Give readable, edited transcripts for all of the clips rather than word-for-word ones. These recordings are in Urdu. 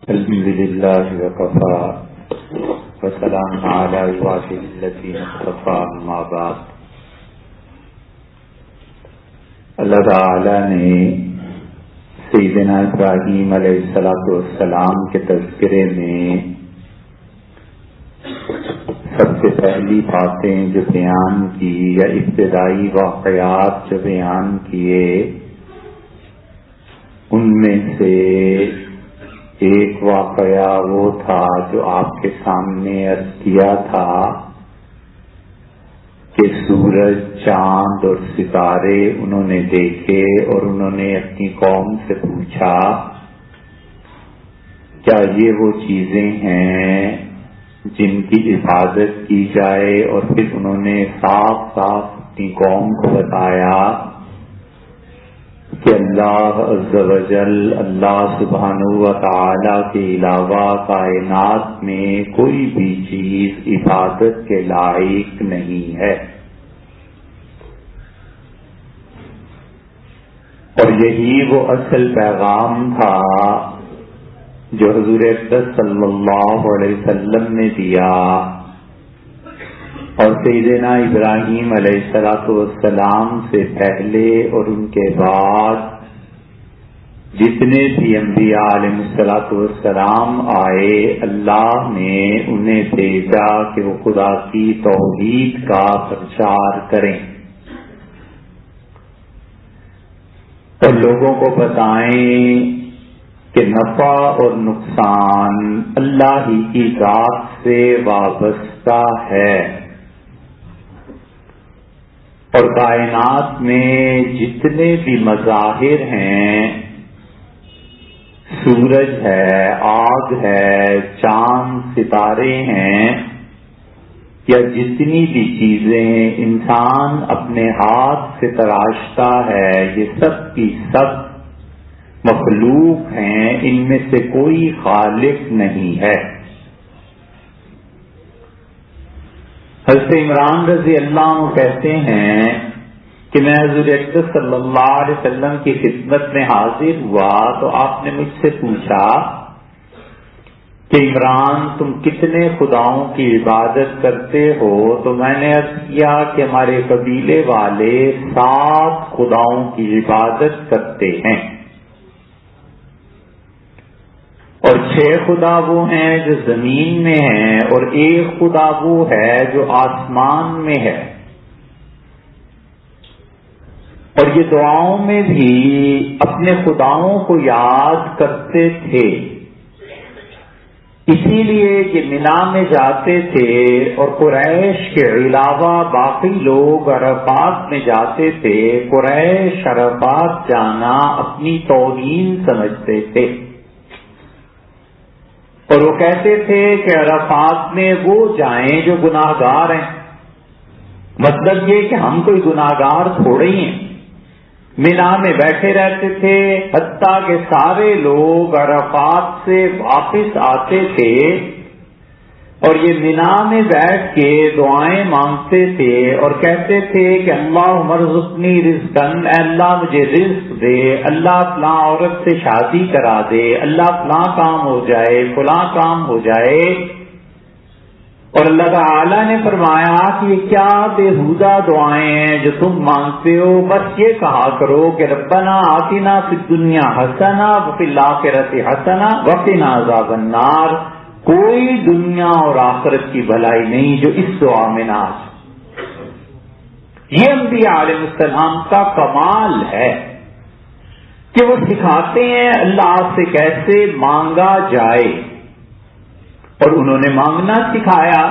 الحمد لله وكفى وسلام على عباده الذين اصطفى اما بعد۔ اللہ تعالی نے سیدنا ابراہیم علیہ السلام کے تذکرے میں سب سے پہلی باتیں جو بیان کی یا ابتدائی واقعات جو بیان کیے، ان میں سے ایک واقعہ وہ تھا جو آپ کے سامنے عرض کیا تھا کہ سورج، چاند اور ستارے انہوں نے دیکھے اور انہوں نے اپنی قوم سے پوچھا کیا یہ وہ چیزیں ہیں جن کی عبادت کی جائے، اور پھر انہوں نے صاف صاف اپنی قوم کو بتایا کہ اللہ عز و جل، اللہ سبحانہ و تعالی کے علاوہ کائنات میں کوئی بھی چیز عبادت کے لائق نہیں ہے۔ اور یہی وہ اصل پیغام تھا جو حضور اقدس صلی اللہ علیہ وسلم نے دیا، اور سیدنا ابراہیم علیہ السلام سے پہلے اور ان کے بعد جتنے بھی انبیاء علیہ السلام آئے، اللہ نے انہیں بھیجا کہ وہ خدا کی توحید کا پرچار کریں اور لوگوں کو بتائیں کہ نفع اور نقصان اللہ ہی کی ذات سے وابستہ ہے، اور کائنات میں جتنے بھی مظاہر ہیں، سورج ہے، آگ ہے، چاند، ستارے ہیں، یا جتنی بھی چیزیں انسان اپنے ہاتھ سے تراشتا ہے، یہ سب کی سب مخلوق ہیں، ان میں سے کوئی خالق نہیں ہے۔ حضرت عمران رضی اللہ عنہ کہتے ہیں کہ میں حضور اقدس صلی اللہ علیہ وسلم کی خدمت میں حاضر ہوا تو آپ نے مجھ سے پوچھا کہ عمران تم کتنے خداؤں کی عبادت کرتے ہو؟ تو میں نے عرض کیا کہ ہمارے قبیلے والے 7 خداؤں کی عبادت کرتے ہیں، اور 6 خدا وہ ہیں جو زمین میں ہیں، اور 1 خدا وہ ہے جو آسمان میں ہے۔ اور یہ دعاؤں میں بھی اپنے خداؤں کو یاد کرتے تھے، اسی لیے کہ مینا میں جاتے تھے اور قریش کے علاوہ باقی لوگ عرفات میں جاتے تھے۔ قریش عرفات جانا اپنی توہین سمجھتے تھے، اور وہ کہتے تھے کہ عرفات میں وہ جائیں جو گناہگار ہیں۔ مطلب یہ کہ ہم کوئی گناہگار تھوڑے ہی ہیں۔ مینا میں بیٹھے رہتے تھے، حتیٰ کہ سارے لوگ عرفات سے واپس آتے تھے اور یہ مینا میں بیٹھ کے دعائیں مانگتے تھے اور کہتے تھے کہ اللہم ارزقنی رزقا، اے اللہ مجھے رزق دے، اللہ فلاں عورت سے شادی کرا دے، اللہ فلاں کام ہو جائے، فلاں کام ہو جائے۔ اور اللہ تعالی نے فرمایا کہ یہ کیا بےہودہ دعائیں ہیں جو تم مانگتے ہو، بس یہ کہا کرو کہ ربنا آتنا فی الدنیا حسنہ وفی الآخرۃ حسنہ وقنا عذاب النار۔ کوئی دنیا اور آخرت کی بھلائی نہیں جو اس دعا میں نہ آ۔ یہ انبیاء علیہ السلام کا کمال ہے کہ وہ سکھاتے ہیں اللہ سے کیسے مانگا جائے، اور انہوں نے مانگنا سکھایا۔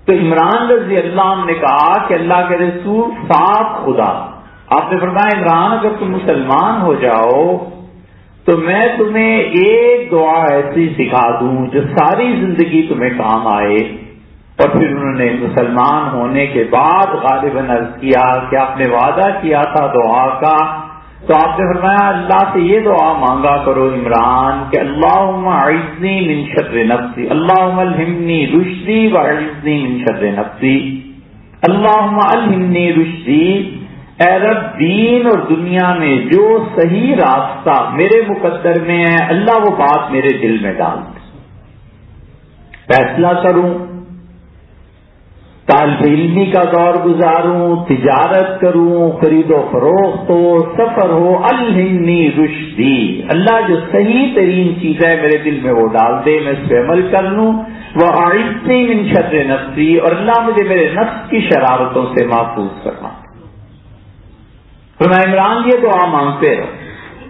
تو عمران رضی اللہ عنہ نے کہا کہ اللہ کے رسول 7 خدا، آپ نے فرمایا عمران اگر تم مسلمان ہو جاؤ تو میں تمہیں ایک دعا ایسی سکھا دوں جو ساری زندگی تمہیں کام آئے۔ اور پھر انہوں نے مسلمان ہونے کے بعد غالباً عرض کیا کہ آپ نے وعدہ کیا تھا دعا کا، تو آپ نے فرمایا اللہ سے یہ دعا مانگا کرو عمران کہ اللہم اعذنی من شر نفسی، اللہم الہمنی رشدی واعذنی من شر نفسی، اللہم الہمنی رشدی، اے رب دین اور دنیا میں جو صحیح راستہ میرے مقدر میں ہے اللہ وہ بات میرے دل میں ڈال دے، فیصلہ کروں، طالب علمی کا دور گزاروں، تجارت کروں، خرید و فروخت ہو، سفر ہو، الہمنی رشدی، اللہ جو صحیح ترین چیز ہے میرے دل میں وہ ڈال دے، میں اس پہ عمل کر لوں، وَأَعِذْنِی مِن شَرِّ نَفْسِی، اور اللہ مجھے میرے نفس کی شرارتوں سے محفوظ کرنا۔ فرمایا عمران یہ دعا مانگتے رہو،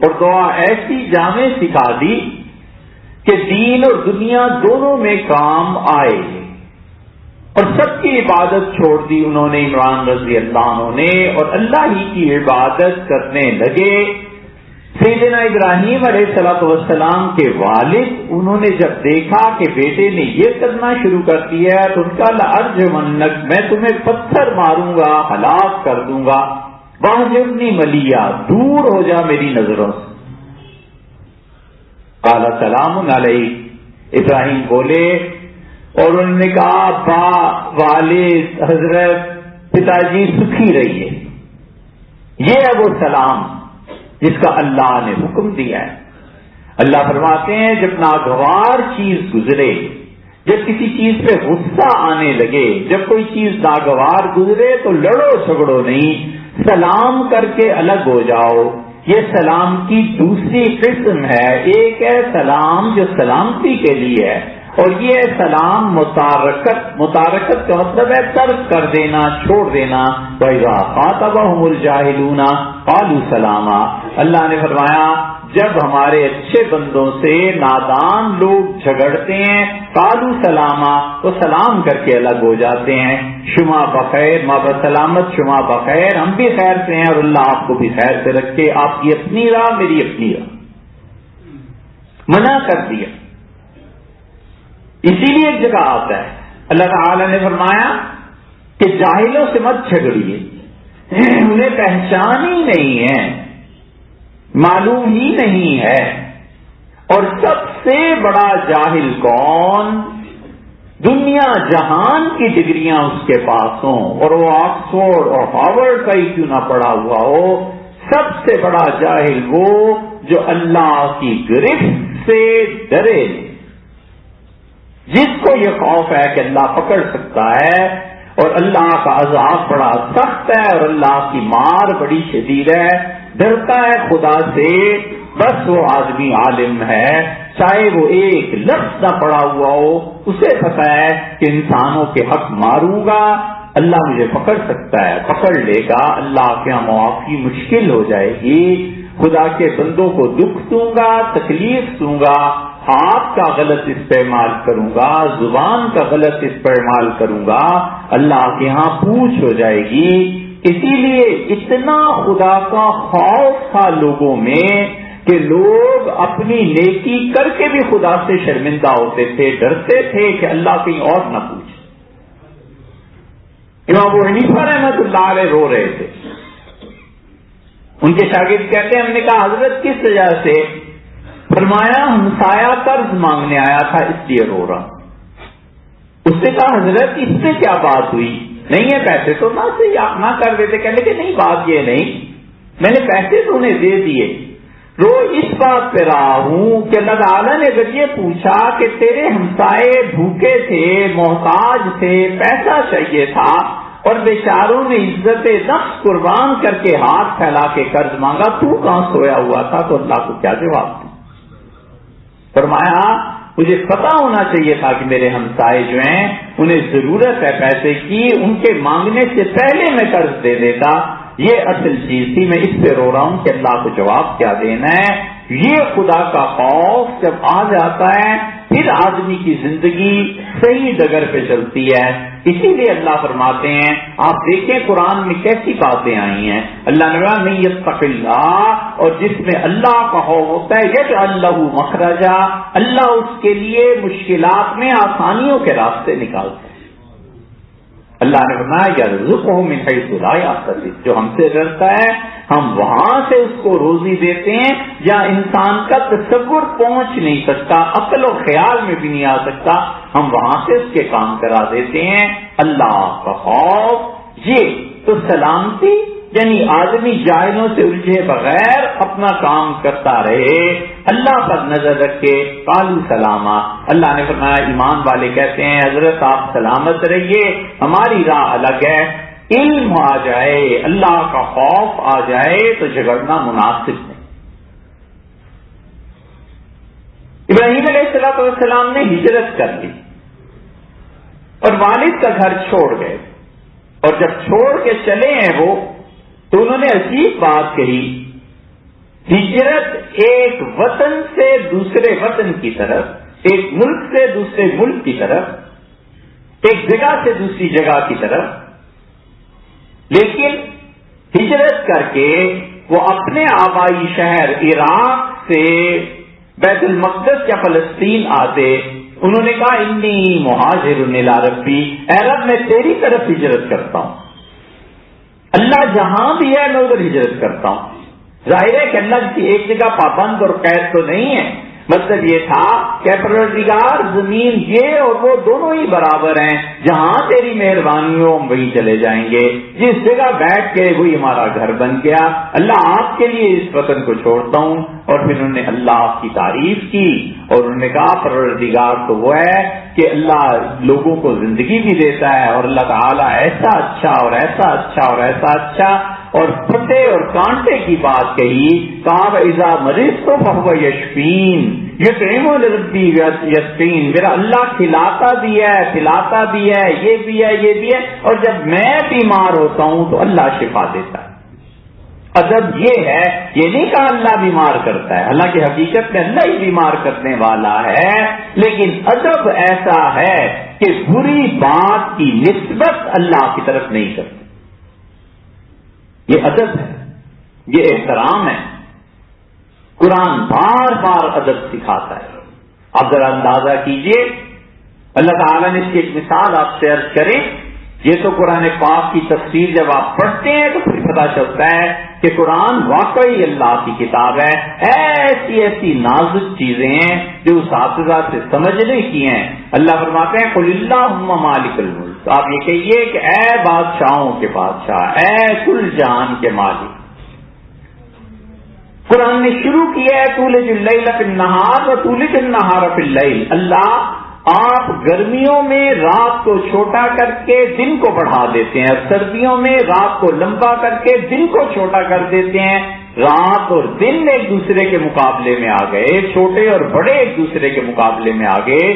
اور دعا ایسی جامع سکھا دی کہ دین اور دنیا دونوں میں کام آئے، اور سب کی عبادت چھوڑ دی انہوں نے عمران رضی اللہ عنہ نے، اور اللہ ہی کی عبادت کرنے لگے۔ سیدنا ابراہیم علیہ السلام کے والد انہوں نے جب دیکھا کہ بیٹے نے یہ کرنا شروع کر دیا تو ان کا لأرجمنک، میں تمہیں پتھر ماروں گا، ہلاک کر دوں گا، واہجرنی ملیا، دور ہو جا میری نظروں سے۔ قال سلام علیک، ابراہیم بولے، اور انہوں نے کہا ابا، والد، حضرت، پتا جی سکھی رہیے۔ یہ ہے وہ سلام جس کا اللہ نے حکم دیا ہے۔ اللہ فرماتے ہیں جب ناگوار چیز گزرے، جب کسی چیز پہ غصہ آنے لگے، جب کوئی چیز ناگوار گزرے تو لڑو جھگڑو نہیں، سلام کر کے الگ ہو جاؤ۔ یہ سلام کی دوسری قسم ہے، ایک ہے سلام جو سلامتی کے لیے ہے، اور یہ ہے سلام متارکت۔ متارکت کا مطلب ہے ترک کر دینا، چھوڑ دینا۔ وَإِذَا خَاطَبَهُمُ الْجَاهِلُونَ قَالُوا سَلَامًا، اللہ نے فرمایا جب ہمارے اچھے بندوں سے نادان لوگ جھگڑتے ہیں قالوا سلاما، تو سلام کر کے الگ ہو جاتے ہیں۔ شما بخیر، ما بسلامت، شما بخیر، ہم بھی خیر سے ہیں اور اللہ آپ کو بھی خیر سے رکھے، آپ کی اپنی راہ میری اپنی راہ، منع کر دیا۔ اسی لیے ایک جگہ آتا ہے اللہ تعالی نے فرمایا کہ جاہلوں سے مت جھگڑیے، انہیں پہچان ہی نہیں ہے، معلوم ہی نہیں ہے، اور سب سے بڑا جاہل کون؟ دنیا جہان کی ڈگریاں اس کے پاس ہوں اور وہ آکسفورڈ اور ہارورڈ کا ہی کیوں نہ پڑھا ہوا ہو، سب سے بڑا جاہل وہ جو اللہ کی گرفت سے ڈرے، جس کو یہ خوف ہے کہ اللہ پکڑ سکتا ہے اور اللہ کا عذاب بڑا سخت ہے اور اللہ کی مار بڑی شدید ہے، ڈرتا ہے خدا سے، بس وہ آدمی عالم ہے، چاہے وہ ایک لفظ نہ پڑا ہوا ہو، اسے پتہ ہے کہ انسانوں کے حق ماروں گا اللہ مجھے پکڑ سکتا ہے، پکڑ لے گا، اللہ کے یہاں معافی مشکل ہو جائے گی، خدا کے بندوں کو دکھ دوں گا، تکلیف دوں گا، ہاتھ کا غلط استعمال کروں گا، زبان کا غلط استعمال کروں گا، اللہ کے ہاں پوچھ ہو جائے گی۔ اسی لیے اتنا خدا کا خوف تھا لوگوں میں کہ لوگ اپنی نیکی کر کے بھی خدا سے شرمندہ ہوتے تھے، ڈرتے تھے کہ اللہ کہیں اور نہ پوچھے۔ امام ابو حنیفہ رحمۃ اللہ علیہ رو رہے تھے، ان کے شاگرد کہتے ہیں ہم نے کہا حضرت کس وجہ سے؟ فرمایا ہمسایہ قرض مانگنے آیا تھا اس لیے رو رہا۔ اس نے کہا حضرت اس سے کیا بات ہوئی؟ نہیں ہے پیسے تو نہ سے آپ نہ کر دیتے، کہنے کہ نہیں بات یہ نہیں، میں نے پیسے تو انہیں دے دیے، رو اس بات پہ رہا ہوں کہ اللہ تعالیٰ نے اگر یہ پوچھا کہ تیرے ہمسائے بھوکے تھے، محتاج تھے، پیسہ چاہیے تھا اور بیچاروں نے عزت نفس قربان کر کے ہاتھ پھیلا کے قرض مانگا، تو کہاں سویا ہوا تھا؟ تو اللہ کو کیا جواب دوں؟ فرمایا مجھے پتا ہونا چاہیے تھا کہ میرے ہمسائے جو ہیں انہیں ضرورت ہے پیسے کی، ان کے مانگنے سے پہلے میں قرض دے دیتا، یہ اصل چیز تھی، میں اس پہ رو رہا ہوں کہ اللہ کو جواب کیا دینا ہے۔ یہ خدا کا خوف جب آ جاتا ہے پھر آدمی کی زندگی صحیح ڈگر پہ چلتی ہے۔ اسی لیے اللہ فرماتے ہیں، آپ دیکھیں قرآن میں کیسی باتیں آئی ہیں، اللہ نے کہا من یتق اللہ، اور جس میں اللہ کا خوف ہوتا ہے یجعل لہ مخرجا، اللہ اس کے لیے مشکلات میں آسانیوں کے راستے نکالتے ہیں۔ اللہ نے فرمایا یرزقہ من حیث لا یحتسب، جو ہم سے ڈرتا ہے ہم وہاں سے اس کو روزی دیتے ہیں جہاں انسان کا تصور پہنچ نہیں سکتا، عقل و خیال میں بھی نہیں آ سکتا، ہم وہاں سے اس کے کام کرا دیتے ہیں۔ اللہ کا خوف یہ تو سلامتی یعنی آدمی جائزوں سے الجھے بغیر اپنا کام کرتا رہے، اللہ پر نظر رکھے. قالوا سلاما، اللہ نے فرمایا ایمان والے کہتے ہیں حضرت آپ سلامت رہیے، ہماری راہ الگ ہے. علم آ جائے، اللہ کا خوف آ جائے تو جھگڑنا مناسب نہیں. ابراہیم علیہ السلام نے ہجرت کر لی اور والد کا گھر چھوڑ گئے، اور جب چھوڑ کے چلے ہیں وہ تو انہوں نے عجیب بات کہی. ہجرت ایک وطن سے دوسرے وطن کی طرف، ایک ملک سے دوسرے ملک کی طرف، ایک جگہ سے دوسری جگہ کی طرف، لیکن ہجرت کر کے وہ اپنے آبائی شہر عراق سے بیت المقدس یا فلسطین آتے. انہوں نے کہا انی مہاجر الی ربی، اے رب میں تیری طرف ہجرت کرتا ہوں، اللہ جہاں بھی ہے میں ادھر ہجرت کرتا ہوں. ظاہر ہے کہ اللہ کی ایک جگہ پابند اور قید تو نہیں ہے. مطلب یہ تھا کہ پروردگار زمین یہ اور وہ دونوں ہی برابر ہیں، جہاں تیری مہربانی ہو ہم وہیں چلے جائیں گے، جس جگہ بیٹھ کے وہی ہمارا گھر بن گیا. اللہ آپ کے لیے اس وطن کو چھوڑتا ہوں. اور پھر انہوں نے اللہ کی تعریف کی اور انہوں نے کہا پروردگار تو وہ ہے کہ اللہ لوگوں کو زندگی بھی دیتا ہے، اور اللہ تعالیٰ ایسا اچھا اور ایسا اچھا اور ایسا اچھا. اور پھٹے اور کانٹے کی بات کہی، کہا اذا مرضت فهو یشفین یطعم ربی یسقین، میرا اللہ کھلاتا بھی ہے پلاتا بھی ہے، یہ بھی ہے یہ بھی ہے، اور جب میں بیمار ہوتا ہوں تو اللہ شفا دیتا ہے. ادب یہ ہے، یہ نہیں کہا اللہ بیمار کرتا ہے، حالانکہ حقیقت میں اللہ ہی بیمار کرنے والا ہے، لیکن ادب ایسا ہے کہ بری بات کی نسبت اللہ کی طرف نہیں کرتے. یہ ادب ہے، یہ احترام ہے. قرآن بار بار ادب سکھاتا ہے. آپ ذرا اندازہ کیجئے، اللہ تعالیٰ نے اس کی ایک مثال آپ سے عرض کریں. یہ تو قرآن پاک کی تفسیر جب آپ پڑھتے ہیں تو پھر پتہ چلتا ہے کہ قرآن واقعی اللہ کی کتاب ہے. ایسی ایسی نازک چیزیں ہیں جو اساتذہ سے سمجھنے کی ہیں. اللہ فرماتے ہیں قل اللہم مالک الملک، آپ یہ کہیے کہ اے بادشاہوں کے بادشاہ، اے کل جہان کے مالک. قرآن نے شروع کیا ہے تولج اللیل فی النہار و تولج النہار فی اللیل. اللہ آپ گرمیوں میں رات کو چھوٹا کر کے دن کو بڑھا دیتے ہیں، اور سردیوں میں رات کو لمبا کر کے دن کو چھوٹا کر دیتے ہیں. رات اور دن ایک دوسرے کے مقابلے میں آ گئے، چھوٹے اور بڑے ایک دوسرے کے مقابلے میں آ گئے.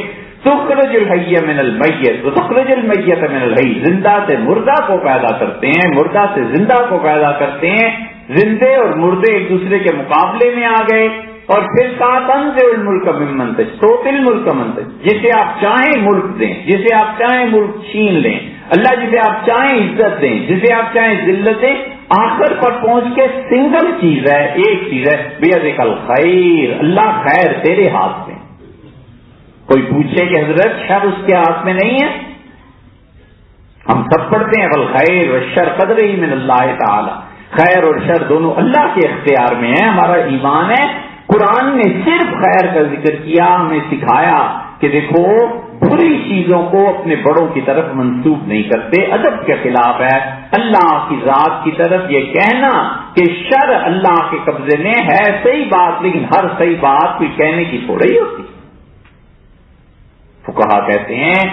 تخرج الحی من المیت وتخرج المیت من الحی، زندہ سے مردہ کو پیدا کرتے ہیں، مردہ سے زندہ کو پیدا کرتے ہیں. زندے اور مردے ایک دوسرے کے مقابلے میں آ گئے. اور پھر کہا تنزع الملک ممن تشاء تؤتی الملک من تشاء، جسے آپ چاہیں ملک دیں، جسے آپ چاہیں ملک چھین لیں. اللہ جسے آپ چاہیں عزت دیں، جسے آپ چاہیں ذلت دیں. آخر پر پہنچ کے سنگل چیز ہے، ایک چیز ہے، بیدک الخیر، اللہ خیر تیرے ہاتھ میں. کوئی پوچھے کہ حضرت شر اس کے ہاتھ میں نہیں ہے؟ ہم سب پڑھتے ہیں والخیر والشر قدرہ من اللہ تعالی، خیر اور شر دونوں اللہ کے اختیار میں ہیں. ہمارا ایمان ہے. قرآن نے صرف خیر کا ذکر کیا، ہمیں سکھایا کہ دیکھو بری چیزوں کو اپنے بڑوں کی طرف منسوب نہیں کرتے، ادب کے خلاف ہے. اللہ کی ذات کی طرف یہ کہنا کہ شر اللہ کے قبضے میں ہے صحیح بات، لیکن ہر صحیح بات کوئی کہنے کی تھوڑی ہی ہوتی. فقہا کہتے ہیں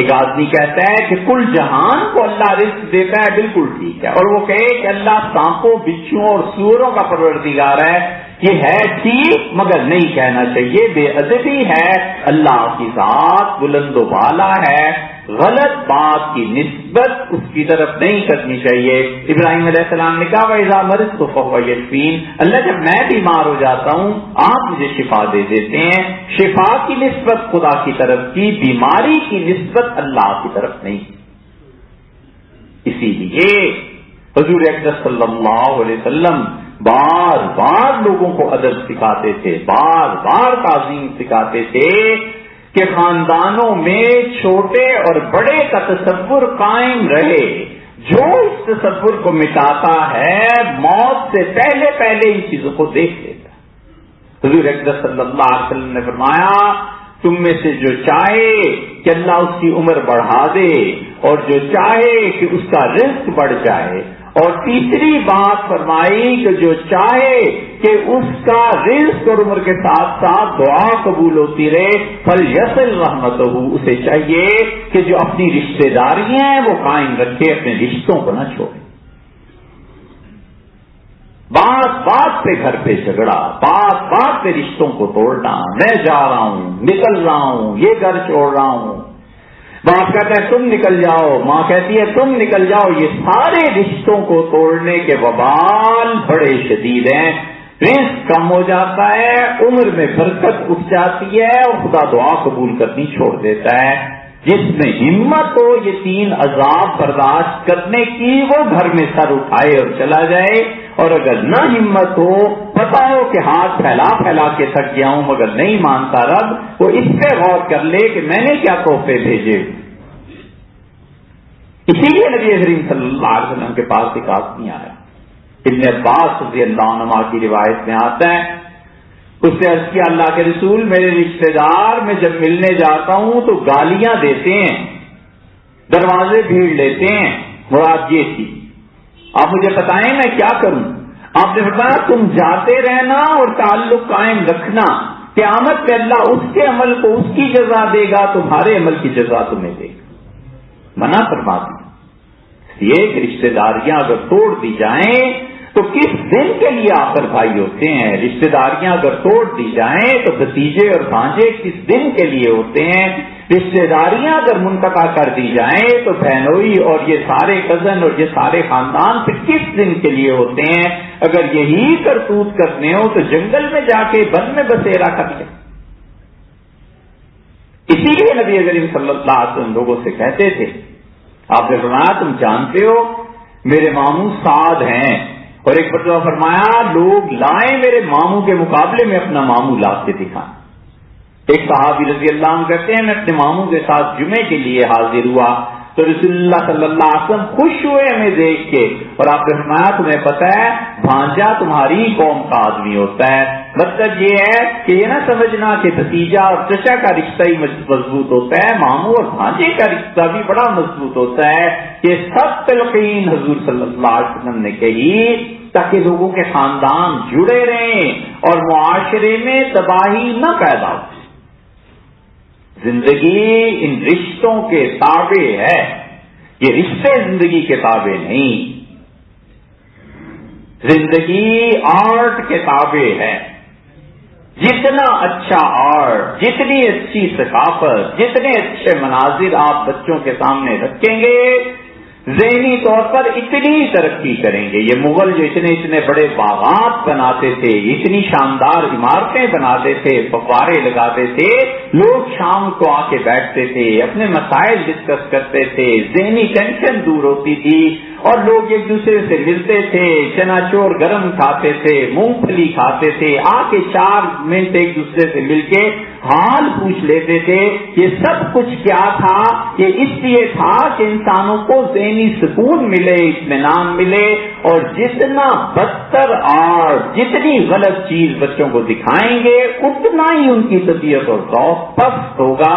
ایک آدمی کہتا ہے کہ کل جہان کو اللہ رزق دیتا ہے، بالکل ٹھیک ہے، اور وہ کہے کہ اللہ سانپوں بچھوؤں اور سوروں کا پروردگار ہے، یہ ہے ٹھیک، مگر نہیں کہنا چاہیے، بے ادبی ہے. اللہ کی ذات بلند و بالا ہے، غلط بات کی نسبت اس کی طرف نہیں کرنی چاہیے. ابراہیم علیہ السلام نے کہا وَإِذَا مَرِضْتُ فَهُوَ يَشْفِينِ، اللہ جب میں بیمار ہو جاتا ہوں آپ مجھے شفا دے دیتے ہیں. شفا کی نسبت خدا کی طرف کی، بیماری کی نسبت اللہ کی طرف نہیں. اسی لیے حضور اکرم صلی اللہ علیہ وسلم بار بار لوگوں کو ادب سکھاتے تھے، بار بار تعظیم سکھاتے تھے کہ خاندانوں میں چھوٹے اور بڑے کا تصور قائم رہے. جو اس تصور کو مٹاتا ہے موت سے پہلے پہلے ان چیزوں کو دیکھ لیتا ہے. حضور اکرم صلی اللہ علیہ وسلم نے فرمایا تم میں سے جو چاہے کہ اللہ اس کی عمر بڑھا دے، اور جو چاہے کہ اس کا رزق بڑھ جائے، اور تیسری بات فرمائی کہ جو چاہے کہ اس کا رزق اور عمر کے ساتھ ساتھ دعا قبول ہوتی رہے، فلیصل رحمتہ، اسے چاہیے کہ جو اپنی رشتہ داریاں ہیں وہ قائم رکھے، اپنے رشتوں کو نہ چھوڑے۔ بات بات پہ گھر پہ جھگڑا، بات بات پہ رشتوں کو توڑنا، میں جا رہا ہوں، نکل رہا ہوں، یہ گھر چھوڑ رہا ہوں، باپ کہتا ہے تم نکل جاؤ، ماں کہتی ہے تم نکل جاؤ، یہ سارے رشتوں کو توڑنے کے وبال بڑے شدید ہیں۔ رزق کم ہو جاتا ہے، عمر میں برکت اٹھ جاتی ہے، اور خدا دعا قبول کرنی چھوڑ دیتا ہے۔ جس میں ہمت ہو یہ تین عذاب برداشت کرنے کی، وہ گھر میں سر اٹھائے اور چلا جائے، اور اگر نہ ہمت ہو، پتا ہو کہ ہاتھ پھیلا پھیلا کے تھک گیا ہوں مگر نہیں مانتا رب، وہ اس پہ غور کر لے کہ میں نے کیا تحفے بھیجے۔ اسی لیے نبی کریم صلی اللہ علیہ وسلم کے پاس ایک آدمی آیا، ابن عباس رضی اللہ عنہ کی روایت میں آتا ہے، اس نے عرض کیا اللہ کے رسول، میرے رشتہ دار میں جب ملنے جاتا ہوں تو گالیاں دیتے ہیں، دروازے بھیڑ لیتے ہیں، مراد یہ تھی، آپ مجھے بتائیں میں کیا کروں؟ آپ نے فرمایا تم جاتے رہنا اور تعلق قائم رکھنا، قیامت پہ اللہ اس کے عمل کو اس کی جزا دے گا، تمہارے عمل کی جزا تمہیں دے گا۔ منع فرما دی یہ کہ رشتہ داریاں اگر توڑ دی جائیں تو کس دن کے لیے آخر بھائی ہوتے ہیں؟ رشتہ داریاں اگر توڑ دی جائیں تو بھتیجے اور بھانجے کس دن کے لیے ہوتے ہیں؟ رشتہ داریاں اگر منقطع کر دی جائیں تو بہنوئی اور یہ سارے کزن اور یہ سارے خاندان پھر کس دن کے لیے ہوتے ہیں؟ اگر یہی کرتوت کرنے ہو تو جنگل میں جا کے بن میں بسیرا کر لیں۔ اسی لیے نبی کریم صلی اللہ علیہ وسلم لوگوں سے کہتے تھے، آپ نے فرمایا تم جانتے ہو میرے ماموں سعد ہیں، اور ایک مرتبہ فرمایا لوگ لائیں میرے ماموں کے مقابلے میں اپنا ماموں لا کے دکھائیں۔ ایک صحابی رضی اللہ عنہ کہتے ہیں میں اپنے ماموں کے ساتھ جمعے کے لیے حاضر ہوا تو رسول اللہ صلی اللہ علیہ وسلم خوش ہوئے ہمیں دیکھ کے، اور آپ نے فرمایا تمہیں پتہ ہے بھانجا تمہاری قوم کا آدمی ہوتا ہے۔ مطلب یہ ہے کہ یہ نہ سمجھنا کہ بھتیجا اور چچا کا رشتہ ہی مضبوط ہوتا ہے، ماموں اور بھانجے کا رشتہ بھی بڑا مضبوط ہوتا ہے۔ یہ سب تلقین حضور صلی اللہ علیہ وسلم نے کہی تاکہ لوگوں کے خاندان جڑے رہیں اور معاشرے میں تباہی نہ پیدا ہو۔ زندگی ان رشتوں کے تابع ہے، یہ رشتے زندگی کے تابع نہیں، زندگی آرٹ کے تابع ہے۔ جتنا اچھا آرٹ، جتنی اچھی ثقافت، جتنے اچھے مناظر آپ بچوں کے سامنے رکھیں گے ذہنی طور پر اتنی ترقی کریں گے۔ یہ مغل جو اتنے بڑے باغات بناتے تھے، اتنی شاندار عمارتیں بناتے تھے، فوارے لگاتے تھے، لوگ شام کو آ کے بیٹھتے تھے، اپنے مسائل ڈسکس کرتے تھے، ذہنی ٹینشن دور ہوتی تھی، اور لوگ ایک دوسرے سے ملتے تھے، چنا چور گرم کھاتے تھے، مونگ پھلی کھاتے تھے، آ کے 4 منٹ ایک دوسرے سے مل کے حال پوچھ لیتے تھے۔ یہ سب کچھ کیا تھا؟ یہ اس لیے تھا کہ انسانوں کو ذہنی سکون ملے، اطمینان ملے، اور جتنا بدتر آرٹ، جتنی غلط چیز بچوں کو دکھائیں گے اتنا ہی ان کی طبیعت اور ذوق پست ہوگا۔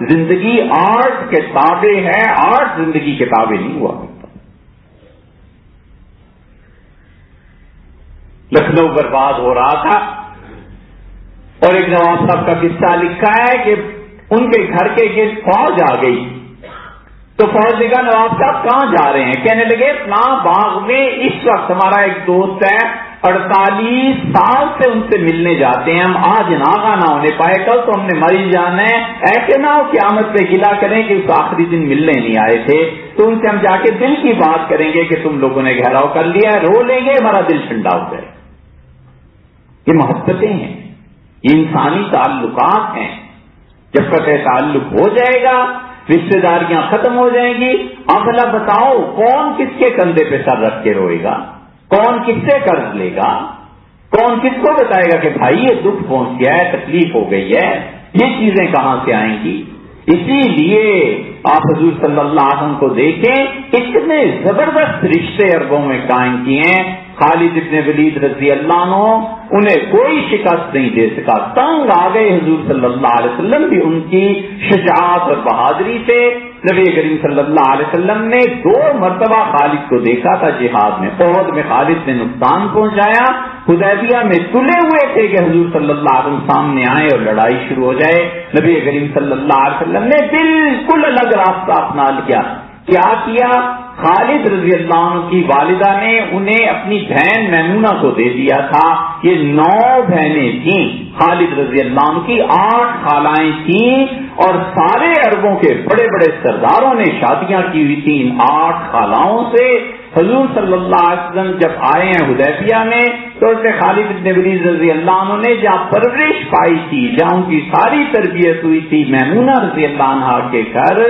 زندگی آرٹ کے تابع ہے، آرٹ زندگی کے تابع نہیں ہوا۔ لکھنؤ برباد ہو رہا تھا اور ایک نواب صاحب کا قصہ لکھا ہے کہ ان کے گھر کے گرد فوج آ گئی تو فوج نے کہا نواب صاحب کہاں جا رہے ہیں؟ کہنے لگے فلاں باغ میں اس وقت ہمارا ایک دوست ہے 48 سال سے ان سے ملنے جاتے ہیں، ہم آج ناغہ نہ ہونے پائے، کل تو ہم نے مر ہی جانا ہے، ایسے نہ ہو قیامت پہ گلا کریں کہ اس آخری دن ملنے نہیں آئے تھے، تو ان سے ہم جا کے دل کی بات کریں گے کہ تم لوگوں نے گھیراؤ کر لیا ہے، رو لیں گے، ہمارا دل ٹھنڈا ہو جائے۔ یہ محبتیں ہیں، یہ انسانی تعلقات ہیں۔ جب قطع تعلق ہو جائے گا، رشتہ داریاں ختم ہو جائیں گی، اب بھلا بتاؤ کون کس کے کندھے پہ سر رکھ کے روئے گا؟ کون کس سے قرض لے گا؟ کون کس کو بتائے گا کہ بھائی یہ دکھ پہنچ گیا ہے، تکلیف ہو گئی ہے؟ یہ چیزیں کہاں سے آئیں گی؟ اسی لیے آپ حضور صلی اللہ علیہ وسلم کو دیکھیں، اتنے زبردست رشتے عربوں میں قائم کیے ہیں۔ خالد ابن ولید رضی اللہ عنہ انہیں کوئی شکست نہیں دے سکا، تنگ آ گئے حضور صلی اللہ علیہ وسلم بھی ان کی شجاعت اور بہادری سے۔ نبی کریم صلی اللہ علیہ وسلم نے 2 مرتبہ خالد کو دیکھا تھا جہاد میں، احد میں خالد نے نقصان پہنچایا، حدیبیہ میں تلے ہوئے تھے کہ حضور صلی اللہ علیہ وسلم سامنے آئے اور لڑائی شروع ہو جائے، نبی کریم صلی اللہ علیہ وسلم نے بالکل الگ راستہ اپنا لیا۔ کیا کیا؟ خالد رضی اللہ عنہ کی والدہ نے انہیں اپنی بہن میمونہ کو دے دیا تھا۔ یہ 9 بہنیں تھیں خالد رضی اللہ عنہ کی، 8 خالائیں تھیں، اور سارے عربوں کے بڑے بڑے سرداروں نے شادیاں کی ہوئی تھیں ان 8 خالاؤں سے۔ حضور صلی اللہ علیہ وسلم جب آئے ہیں حدیبیہ میں تو اسے خالد بن ولید رضی اللہ عنہ نے جہاں پرورش پائی تھی، جہاں ان کی ساری تربیت ہوئی تھی، میمونہ رضی اللہ عنہا کے گھر،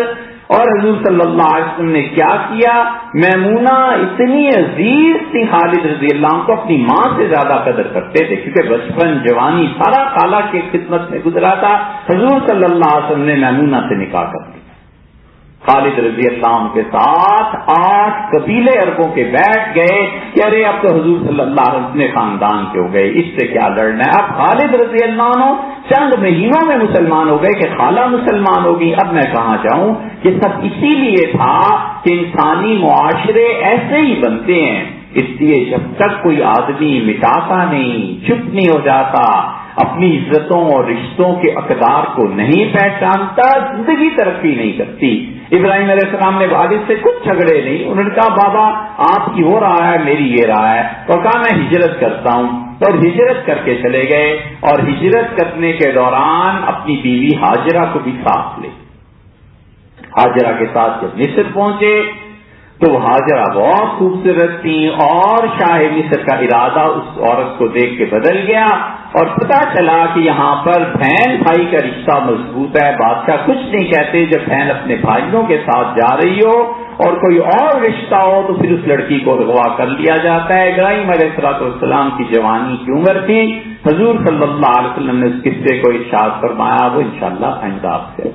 اور حضور صلی اللہ علیہ وسلم نے کیا کیا؟ میمونہ اتنی عزیز تھی خالد رضی اللہ عنہ کو، اپنی ماں سے زیادہ قدر کرتے تھے، کیونکہ بچپن جوانی سارا خالہ کی خدمت میں گزرا تھا۔ حضور صلی اللہ علیہ وسلم نے میمونہ سے نکاح کر دیا۔ خالد رضی اللہ عنہ کے ساتھ 8 قبیلے عربوں کے بیٹھ گئے کہ ارے اب تو حضور صلی اللہ علیہ وسلم خاندان کے ہو گئے، اس سے کیا لڑنا ہے۔ اب خالد رضی اللہ عنہ چند مہینوں میں مسلمان ہو گئے کہ خالہ مسلمان ہوگی، اب میں کہاں جاؤں۔ یہ سب اسی لیے تھا کہ انسانی معاشرے ایسے ہی بنتے ہیں، اس لیے جب تک کوئی آدمی مٹاتا نہیں، چپ نہیں ہو جاتا، اپنی عزتوں اور رشتوں کے اقدار کو نہیں پہچانتا، زندگی ترقی نہیں کرتی۔ ابراہیم علیہ السلام نے والد سے کچھ جھگڑے نہیں، انہوں نے کہا بابا آپ کی وہ رہا ہے میری یہ رہا ہے، تو کہا میں ہجرت کرتا ہوں، اور ہجرت کر کے چلے گئے، اور ہجرت کرنے کے دوران اپنی بیوی ہاجرہ کو بھی ساتھ لے۔ ہاجرہ کے ساتھ جب مصر پہنچے تو ہاجرہ بہت خوبصورت تھی، اور شاہ مصر کا ارادہ اس عورت کو دیکھ کے بدل گیا، اور پتہ چلا کہ یہاں پر بہن بھائی کا رشتہ مضبوط ہے۔ بادشاہ کچھ نہیں کہتے جب بہن اپنے بھائیوں کے ساتھ جا رہی ہو، اور کوئی اور رشتہ ہو تو پھر اس لڑکی کو اغوا کر لیا جاتا ہے۔ ابراہیم علیہ السلام کی جوانی کی عمر تھی، حضور صلی اللہ علیہ وسلم نے اس قصے کو ارشاد فرمایا، وہ انشاءاللہ آئندہ آپ سے